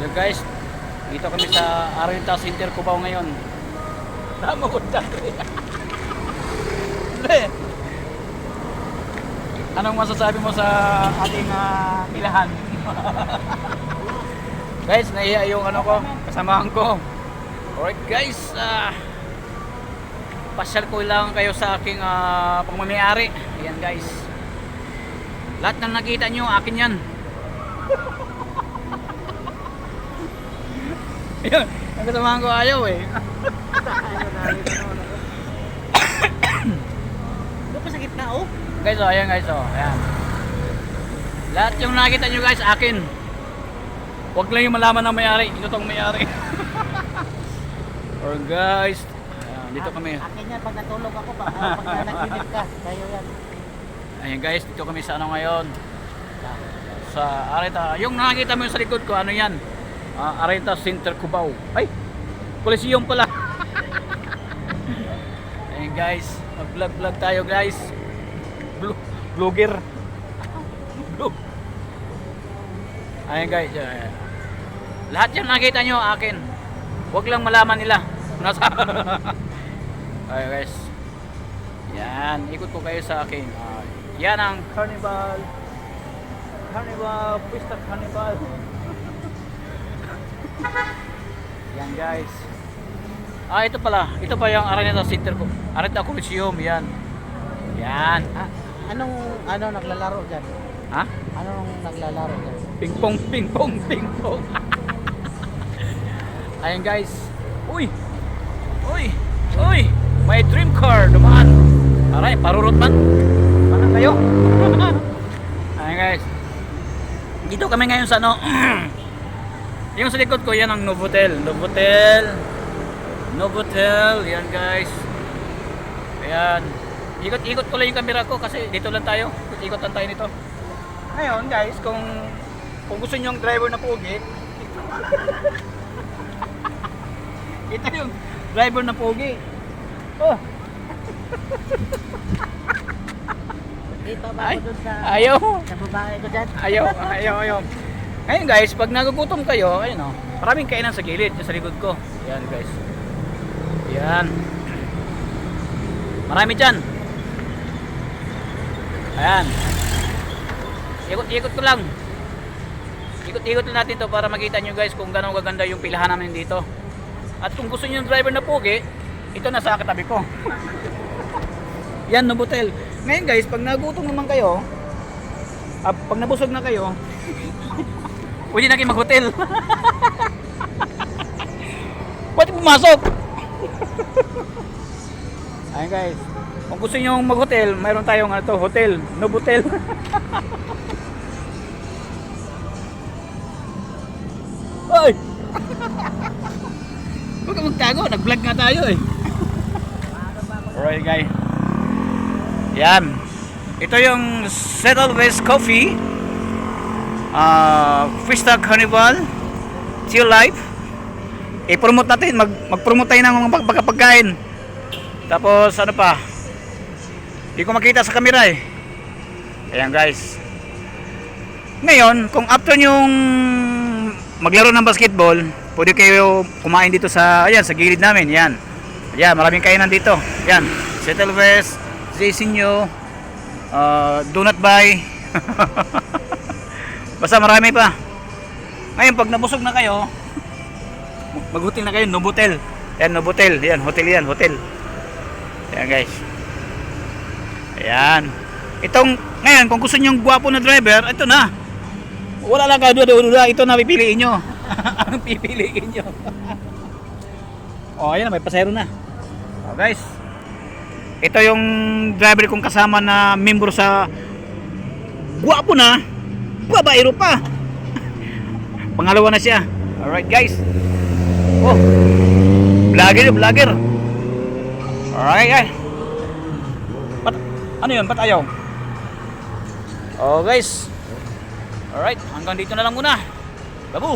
So guys, dito kami sa Araneta Center, Cubao ngayon. Tama ko dati. Anong masasabi mo sa ating pilahan? Guys, nahiya yung ano ko, kasamahan ko. Alright guys, pasyal ko lang kayo sa aking pagmamayari. Ayan guys. Lahat ng nakita nyo, akin yan. Ayan, ang kasamahan ko ayaw eh. Doon pa sa gitna oh. Guys, oh, ayan guys, oh, ayan. Lahat yung nakita nyo guys, akin. Huwag lang yung malaman ng may-ari. Ito tong may-ari. Or guys, ayan, dito kami. Akin yan pag natulog ako ba? Pag naginip ka, kayo yan. Ayan guys, dito kami sa ano ngayon. Sa Araneta. Yung nakikita mo yung sa likod ko, ano yan? Araneta Center, Cubao. Ay! Coliseum pala. Ayan guys, mag-vlog tayo guys. Vlogger. Vlog. Ayan guys. Lahat yan nakita nyo akin. Huwag lang malaman nila. Nasa. Ayan guys. Yan, ikot ko kayo sa akin. Yan ang Carnival. Carnival, Pista Carnival. Yan guys. Ito pala. Ito pa yung Araneta Center ko. Araneta Coliseum, yan. Yan. Ano naglalaro dyan? Ha? Anong naglalaro dyan? Ping-pong, ping-pong, ping-pong. Ayan guys. Uy! Uy! Uy! May dream car dumaan. Aray, parurot man. Mana kayo? Ayan guys. Dito kami ngayon sa ano. Yung sa likod ko, yan ang Novotel. Novotel. Novotel. Yan guys. Ayan. Ikot-ikot ko lang yung camera ko kasi dito lang tayo. Ikot lang tayo nito. Ngayon guys, kung gusto niyo yung driver na pogi. Ito yung driver na pogi. Oh. Dito ba Ay, ako dun sa... ayaw. Sa babae ko dyan? Ayaw. Ngayon guys, pag nagugutom kayo, ayun oh, maraming kainan sa gilid, sa likod ko. Yan guys. Yan. Marami dyan. Ayan. Ikot-ikot ko lang. Ikot-ikot lang natin to para makita nyo guys kung gano'ng gaganda yung pilahan namin dito. At kung gusto nyo yung driver na pogi, ito na sa katabi ko. Yan, Novotel. Ngayon guys, pag nagutom naman kayo, pag nabusog na kayo, pwede na kayo mag-hotel. Pwede pumasok. Ayan guys, kung gusto nyo mag-hotel, mayroon tayong hotel, Novotel. Ay! Huwag ka magtago, nag-vlog nga tayo eh. Alright guys. Yan. Ito yung Settle West Coffee. Pista Carnival. Chill Life. I-promote natin. Mag-promote tayo ng mga pagkain. Tapos ano pa? Hindi ko makita sa camera eh. Ayan guys. Ngayon, kung after nyong maglaro ng basketball, pwede kayo kumain dito sa, ayan, sa gilid namin. Yan. Ayan, maraming kainan dito. Yan. Settle West, Zaysinyo, Donut Buy. Basta marami pa. Ngayon, pag nabusog na kayo, mag-hotel na kayo, Novotel. Yan, Novotel. Yan, hotel yan, hotel. Ayan guys. Ayan. Itong, ngayon, kung gusto nyo yung gwapo na driver, ito na. Wala lang kaduda-duda. Ito na pipiliin nyo. Ang pipiliin nyo. O, ayan, may pasahero na. O guys. Ito yung driver kong kasama na member sa gwapo na. Babaero pa. Pangalawa na siya. Alright guys. Oh. Vlogger. Alright guys. Ano yun? Ba't ayaw? Oh guys. Alright, hanggang dito na lang muna. Babu.